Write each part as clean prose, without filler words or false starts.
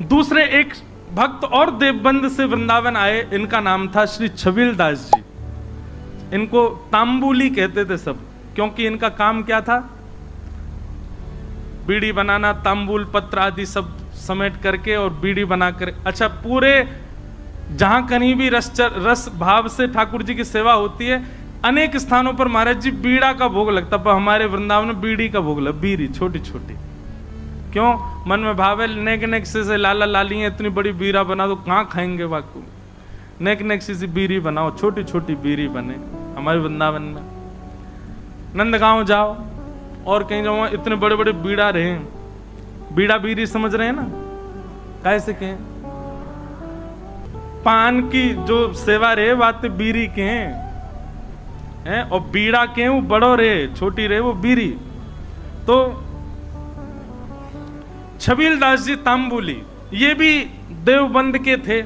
दूसरे एक भक्त और देवबंद से वृंदावन आए, इनका नाम था श्री छबील दास जी। इनको तांबुली कहते थे सब, क्योंकि इनका काम क्या था? बीड़ी बनाना, तांबुल पत्र आदि सब समेट करके और बीड़ी बनाकर, अच्छा, पूरे जहां कहीं भी रस भाव से ठाकुर जी की सेवा होती है, अनेक स्थानों पर महाराज जी बीड़ा का भोग लगता, पर हमारे वृंदावन में बीड़ी का भोग लग, बीड़ी छोटी छोटी। क्यों? मन में भाव है, नेक नेक से लाला लाली है, इतनी बड़ी बीड़ा बना दो, कहाँ खाएंगे वाकू, नेक नेक से बीड़ी बनाओ, छोटी छोटी बीड़ी बने। हमारे वृंदावन में नंदगांव जाओ और कहीं जाओ, इतने बड़े बड़े बीड़ा रहे, बीड़ा बीड़ी समझ रहे हैं ना, कैसे कहें, पान की जो सेवा रहे बात बीड़ी के हैं, और बीड़ा के वो बड़ो रहे, छोटी रहे वो बीड़ी। तो छबील दास जी तांबुली, ये भी देवबंद के थे,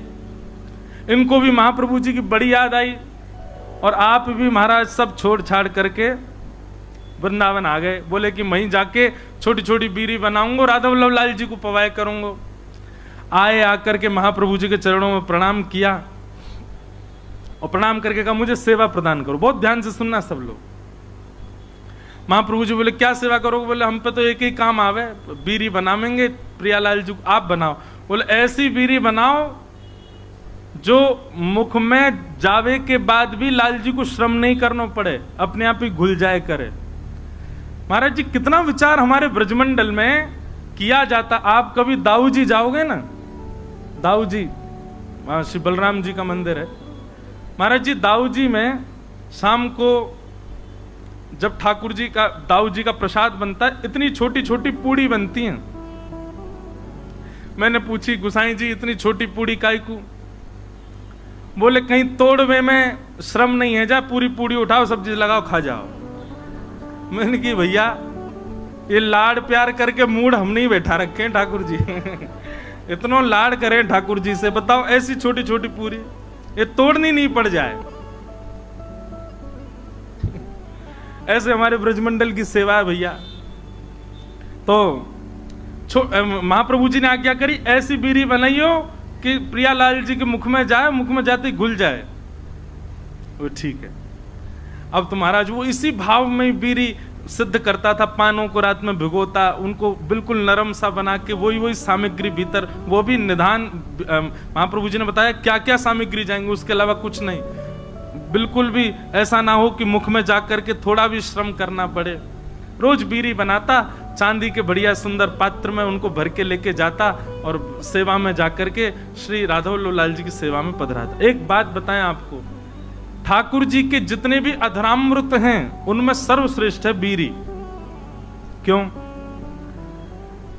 इनको भी महाप्रभु जी की बड़ी याद आई, और आप भी महाराज सब छोड़ छाड़ करके वृंदावन आ गए। बोले कि वहीं जाके छोटी छोटी बीड़ी बनाऊंगा, राधा वल्लभ लाल जी को पवाए करूंगा। आए, आकर के महाप्रभु जी के चरणों में प्रणाम किया, और प्रणाम करके कहा मुझे सेवा प्रदान करो। बहुत ध्यान से सुनना सब लोग। महाप्रभु जी बोले क्या सेवा करोगे? बोले हम पे तो एक ही काम आवे, बीड़ी बनावेंगे, प्रियालाल जी आप बनाओ। बोले ऐसी बीड़ी बनाओ जो मुख में जावे के बाद भी लाल जी को श्रम नहीं करना पड़े, अपने आप ही घुल जाए करे। महाराज जी कितना विचार हमारे ब्रजमंडल में किया जाता। आप कभी दाऊ जी जाओगे ना, दाऊ जी, वहां श्री बलराम जी का मंदिर है। महाराज जी दाऊ जी में शाम को जब ठाकुर जी का, दाऊ जी का प्रसाद बनता है, इतनी छोटी छोटी पूड़ी बनती हैं। मैंने पूछी गुसाई जी इतनी छोटी पूड़ी काय को? बोले कहीं तोड़वे में श्रम नहीं है, जा पूरी पूड़ी उठाओ, सब्जी लगाओ, खा जाओ। मैंने की भैया ये लाड़ प्यार करके मूड हम नहीं बैठा रखे हैं ठाकुर जी इतना लाड़ करें ठाकुर जी से, बताओ ऐसी छोटी छोटी पूरी ये तोड़नी नहीं पड़ जाए। ऐसे हमारे ब्रजमंडल की सेवा है भैया। तो महाप्रभु जी ने आज्ञा करी ऐसी बीड़ी बनाइयो कि प्रियालाल जी के मुख में जाए, मुख में जाते ही घुल जाए। वो ठीक है। अब तो महाराज वो इसी भाव में बीड़ी सिद्ध करता था, पानों को रात में भिगोता, उनको बिल्कुल नरम सा बना के वही सामग्री भीतर, वो भी निधान महाप्रभु जी ने बताया क्या क्या सामग्री जाएंगे, उसके अलावा कुछ नहीं। बिल्कुल भी ऐसा ना हो कि मुख में जाकर के थोड़ा भी श्रम करना पड़े। रोज बीड़ी बनाता, चांदी के बढ़िया सुंदर पात्र में उनको भर के लेके जाता और सेवा में जाकर के श्री राधा वल्लभ लाल जी की सेवा में पधराता। एक बात बताएं आपको, ठाकुर जी के जितने भी अधरामृत हैं उनमें सर्वश्रेष्ठ है बीड़ी। क्यों?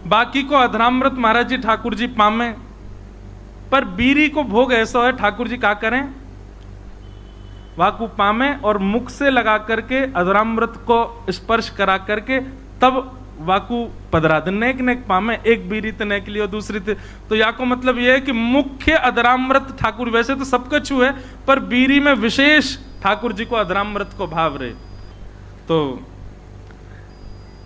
बाकी को अधरामृत महाराज जी ठाकुर जी पामे, पर बीड़ी को भोग ऐसा है ठाकुर जी क्या करें, वाकु पामे और मुख से लगा करके अधरामृत को स्पर्श करा करके तब वाकु पधरा दे। नेक नेक पामे, एक बीड़ी तो नेक लियो, दूसरी तो या को मतलब यह है कि मुख्य अधरामृत ठाकुर, वैसे तो सबका छू है पर बीड़ी में विशेष ठाकुर जी को अधरामृत को भाव रहे। तो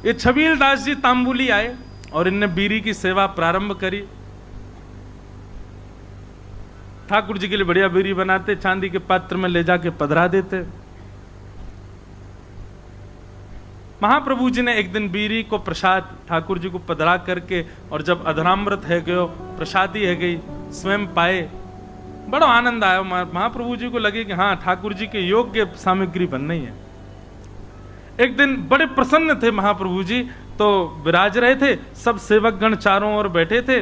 ये छबील दास जी तांबुली आए और इनने बीड़ी की सेवा प्रारंभ करी। ठाकुर जी के लिए बढ़िया बीड़ी बनाते, चांदी के पात्र में ले जाके पधरा देते। महाप्रभु जी ने एक दिन बीड़ी को प्रसाद ठाकुर जी को पधरा करके, और जब अधरामृत है गयो, प्रसादी है गई, स्वयं पाए, बड़ा आनंद आया। महाप्रभु जी को लगे कि हाँ ठाकुर जी के योग्य सामग्री बननी है। एक दिन बड़े प्रसन्न थे महाप्रभु जी, तो विराज रहे थे, सब सेवक गण चारों ओर बैठे थे।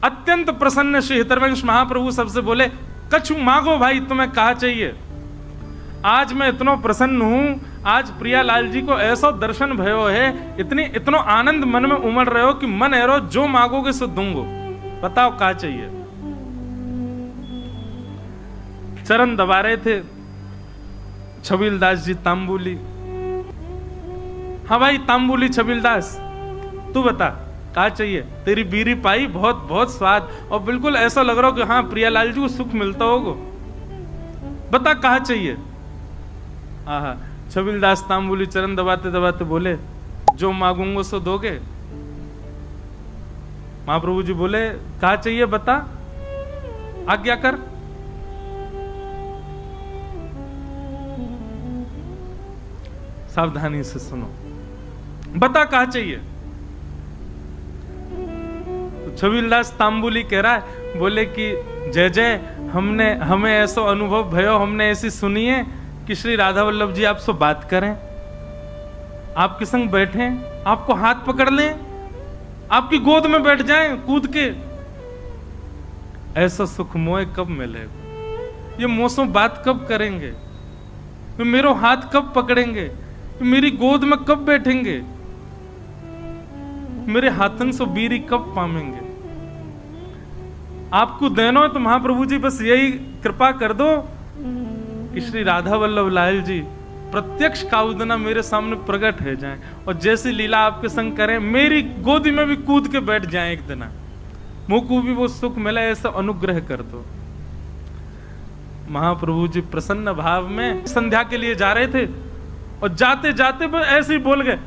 अत्यंत प्रसन्न श्री हितरवंश महाप्रभु सबसे बोले कछु मांगो भाई, तुम्हें कहा चाहिए। आज मैं इतना प्रसन्न हूं, आज प्रियालाल जी को ऐसा दर्शन भयो है, इतनो आनंद मन में उमड़ रहे हो कि मन एरो जो मांगोगे सो दूंगो, बताओ क्या चाहिए। चरण दबा रहे थे छबील दास जी तांबुली। हाँ भाई तांबुली छबील दास, तू बता क्या चाहिए। तेरी बीड़ी पाई, बहुत बहुत स्वाद, और बिल्कुल ऐसा लग रहा हो कि हाँ प्रियालाल जी को सुख मिलता होगा, बता कहा चाहिए। आहा, छबील दास तांबुली चरण दबाते दबाते बोले जो मांगूंगा सो दोगे। महाप्रभु जी बोले क्या चाहिए बता, आज्ञा कर। सावधानी से सुनो, बता क्या चाहिए। तो छबीलदास तांबुली कह रहा है, बोले कि जय जय, हमें ऐसा अनुभव भयो, हमने ऐसी सुनी है कि श्री राधा वल्लभ जी आपसे बात करें, आपके संग बैठे, आपको हाथ पकड़ लें, आपकी गोद में बैठ जाएं कूद के। ऐसा सुख मोह कब मिलेगा? ये मोसों बात कब करेंगे? मेरो हाथ कब पकड़ेंगे? मेरी गोद में कब बैठेंगे? मेरे हाथन से बीरी कब पामेंगे? आपको देनो है तो महाप्रभु जी बस यही कृपा कर दो कि श्री राधा वल्लभ लाल जी प्रत्यक्ष काउदना मेरे सामने प्रकट हो जाएं और जैसी लीला आपके संग करें, मेरी गोदी में भी कूद के बैठ जाएं एक दिन, मुझको भी वो सुख मिले, ऐसा अनुग्रह कर दो। महाप्रभु जी प्रसन्न भाव में संध्या के लिए जा रहे थे और जाते जाते बस ऐसे ही बोल गए,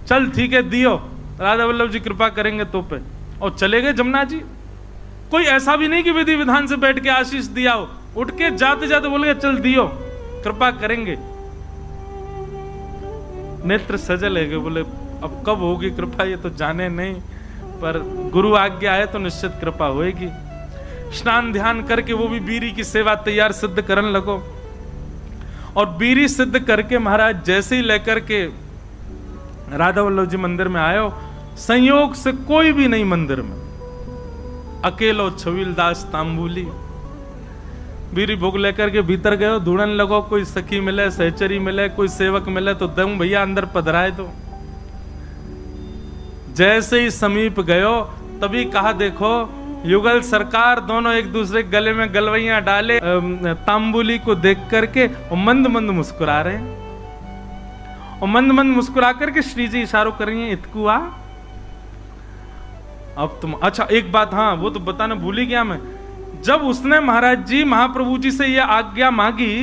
चल ठीक है दियो, राधा वल्लभ जी कृपा करेंगे तो पे, और चले गए जमुना जी। कोई ऐसा भी नहीं कि विधि विधान से बैठ के आशीष दिया हो, उठ के जाते जाते बोल गए चल दियो, कृपा करेंगे। नेत्र सजल है, बोले अब कब होगी कृपा ये तो जाने नहीं, पर गुरु आज्ञा है तो निश्चित कृपा होएगी। स्नान ध्यान करके वो भी बीरी की सेवा तैयार सिद्ध करने लगो, और बीरी सिद्ध करके महाराज जैसे ही लेकर के राधा वल्लभ जी मंदिर में आयो, संयोग से कोई भी नहीं मंदिर में, अकेलो छबीलदास तांबुली बीरी भोग लेकर के भीतर गयो, ढूंढने लगो कोई सखी मिले, सहचरी मिले, कोई सेवक मिले तो दम भैया अंदर पधराए दो। जैसे ही समीप गयो तभी कहा देखो युगल सरकार, दोनों एक दूसरे के गले में गलवैया डाले तांबुली को देख करके और मंद मंद मुस्कुरा रहे हैं, और मंद मंद मुस्कुरा करके श्री जी इशारों कर रही हैं, इतकुआ अब तुम। अच्छा एक बात, हाँ वो तो बताना भूल ही गया मैं, जब उसने महाराज जी महाप्रभु जी से यह आज्ञा मांगी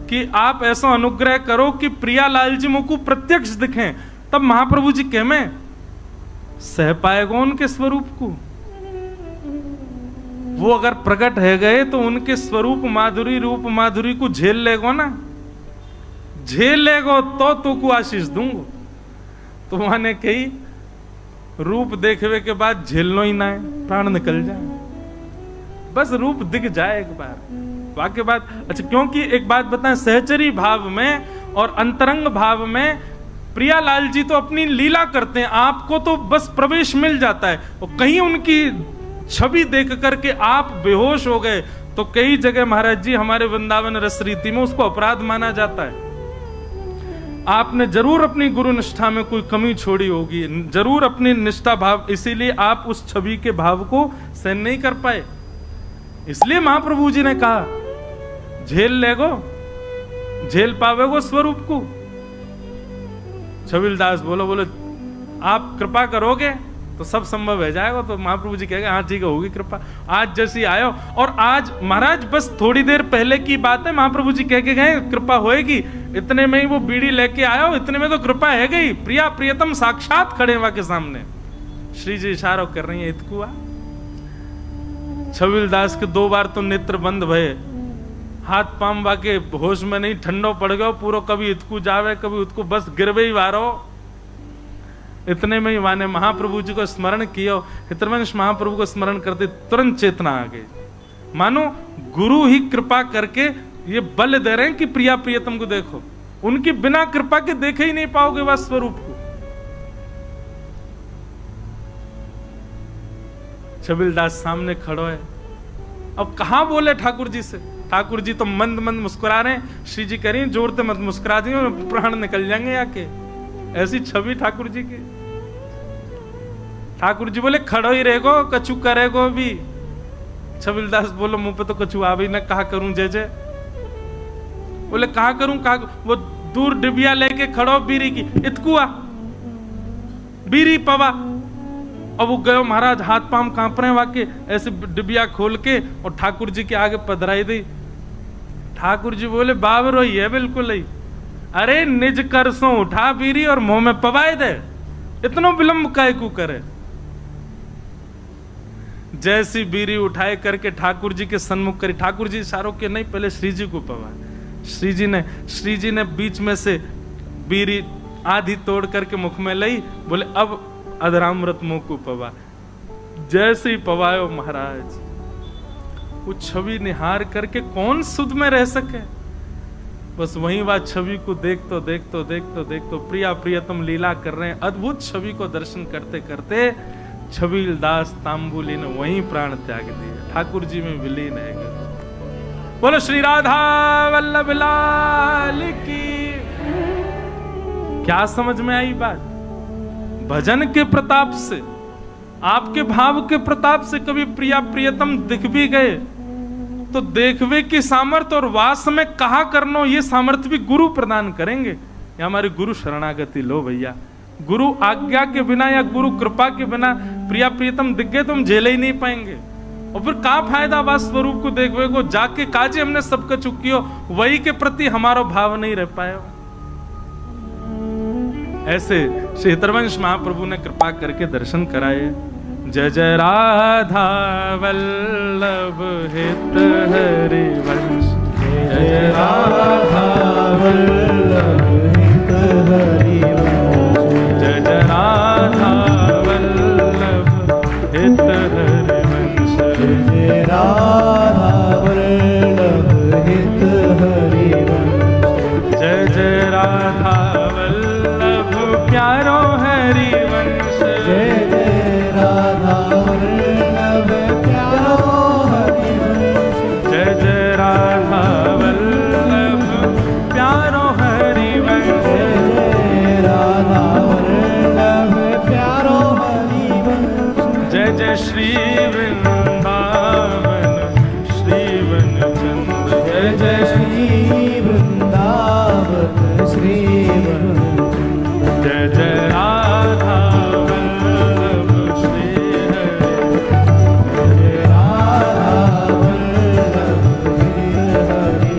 कि आप ऐसा अनुग्रह करो कि प्रियालाल जी मुझको प्रत्यक्ष दिखें, तब महाप्रभु जी कह में सह पाएगा उनके स्वरूप को। वो अगर प्रकट है गए तो उनके स्वरूप माधुरी, रूप माधुरी को झेल लेगो ना, झेल लेगो तो को आशीष दूंगो। तो माने कही रूप देखने के बाद झेलनो ही ना है, प्राण निकल जाए, बस रूप दिख जाए एक बार, वाक्य बात। अच्छा क्योंकि एक बात बताएं, सहचरी भाव में और अंतरंग भाव में प्रियालाल जी तो अपनी लीला करते हैं, आपको तो बस प्रवेश मिल जाता है, और कहीं उनकी छवि देख करके आप बेहोश हो गए तो कई जगह महाराज जी हमारे वृंदावन रस रीति में उसको अपराध माना जाता है। आपने जरूर अपनी गुरु निष्ठा में कोई कमी छोड़ी होगी, जरूर अपनी निष्ठा भाव, इसीलिए आप उस छवि के भाव को सहन नहीं कर पाए। इसलिए महाप्रभु जी ने कहा झेल लेगो, झेल पावेगो स्वरूप को। छबीलदास बोले आप कृपा करोगे तो सब संभव हो जाएगा। तो महाप्रभु जी कहेंगे हाँ ठीक है होगी कृपा। आज जैसी आयो, और आज महाराज बस थोड़ी देर पहले की बात है, महाप्रभु जी कह के गए कृपा होएगी, इतने में ही वो बीड़ी लेके आयो, इतने में तो कृपा है गई, प्रिया प्रियतम साक्षात खड़े वहां के सामने, श्री जी इशारा कर रही है इतकुआ। छबीलदास के 2 बार तो नेत्र बंद भये, हाथ पाम वाके होश में नहीं, ठंडो पड़ गयो पूरो, कभी इतकू जावे कभी उतकू, बस गिरवे ही वारो। इतने में ही वाने महाप्रभु जी को स्मरण किया, हितवंश महाप्रभु को स्मरण करते तुरंत चेतना आ गई, मानो गुरु ही कृपा करके ये बल दे रहे हैं कि प्रिया प्रियतम को देखो, उनकी बिना कृपा के देखे ही नहीं पाओगे वह स्वरूप को। छबीलदास सामने खड़ो है, अब कहां बोले ठाकुर जी से, ठाकुर जी तो मंद मंद मुस्कुरा रहे हैं, श्री जी कह रही जोर से मत मुस्कुरा दी प्राण निकल जाएंगे आके, ऐसी छवि ठाकुर जी की। ठाकुर जी बोले खड़ो ही रहेगो, कछु करेगो भी। छबीलदास बोलो मुंह पे तो कछु आ भी ना, कहा करूं जय जय, बोले कहा करूं कहा, वो दूर डिबिया लेके खड़ो बीरी की, इतकुआ बीरी पवा, अब वो गयो महाराज हाथ पाम कांप रहे वाके, ऐसे डिबिया खोल के और ठाकुर जी के आगे पधराई दी। ठाकुर जी बोले बाबरो ही है बिल्कुल ही, अरे निज कर सो उठा बीरी और मुंह में पवाए दे, इतनो विलंब काय को करे। जैसी बीरी उठाए करके ठाकुर जी के सन्मुख करी। ठाकुर जी इशारों के नहीं, पहले श्री जी को पवा। श्री जी ने बीच में से बीरी आधी तोड़ करके मुख में लाई, बोले अब अधरामृत मुंह को पवा। जैसे ही पवायो महाराज, वो छवि निहार करके कौन सुध में रह सके। बस वही बात, छवि को देख तो प्रिया प्रियतम लीला कर रहे हैं। अद्भुत छवि को दर्शन करते करते छबील दास तांबुली ने वहीं प्राण त्याग दिया, ठाकुर जी में विलीन है। बोलो श्री राधा वल्लभ लाल की। क्या समझ में आई बात? भजन के प्रताप से, आपके भाव के प्रताप से कभी प्रिया प्रियतम दिख भी गए तो देखवे की सामर्थ्य और वास में कहा करनो, ये सामर्थ्य भी गुरु प्रदान करेंगे। या हमारे गुरु शरणागति लो भैया। गुरु आज्ञा के बिना या गुरु कृपा के बिना प्रिया प्रियतम दिख गए तो हम झेले ही नहीं पाएंगे। और फिर का फायदा वास स्वरूप को देखवे को, जाके काजे हमने सबका चुकियो, वही के प्रति हमारा भाव नहीं रह पाया। ऐसे श्री हितवंश महाप्रभु ने कृपा करके दर्शन कराए। जय जय राधा वल्लभ हित हरि वंश, जय जय राधा वल्लभ हित हरि वंश, जय जय राधा वल्लभ हित हरि वंश, जय जय राधा वल्लभ हित हरि वंश, जय जय राधा वल्लभ प्यारो हरि वंश, जय जय राधा वल्लभ प्यारो हरि वंश, जय जय राधा वल्लभ प्यारो हरि वंश, जय राधा वल्लभ प्यारो हरि वंश, जय जय श्री वृंदावन श्रीवन चंद्र, जय जय श्री वृंदावन श्रीवन, जय जय राधा वल्लभ श्री हरि, जय राधा वल्लभ श्री हरि,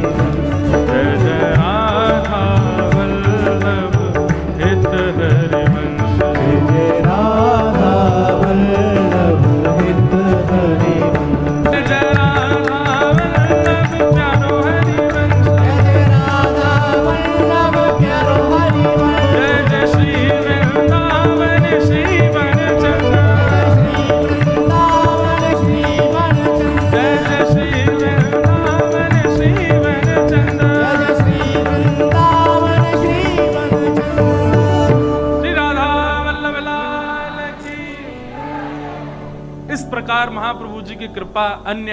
जय जय राधा वल्लभ हित हरि वंश, जय जय राधा वल्लभ हित हरि वंश, जय जय राधा वल्लभ प्यारो हरि वंश, जय जय राधा वल्लभ प्यारो हरि वंश, जय जय श्री वृंदावन श्रीवन चंद्र, जय जय श्री वृंदावन श्रीवन चंद्र, जय श्री वृंदावन श्रीवन चंद्र, श्री राधा वल्लभ लाल की। इस प्रकार महाप्रभु जी की कृपा अन्य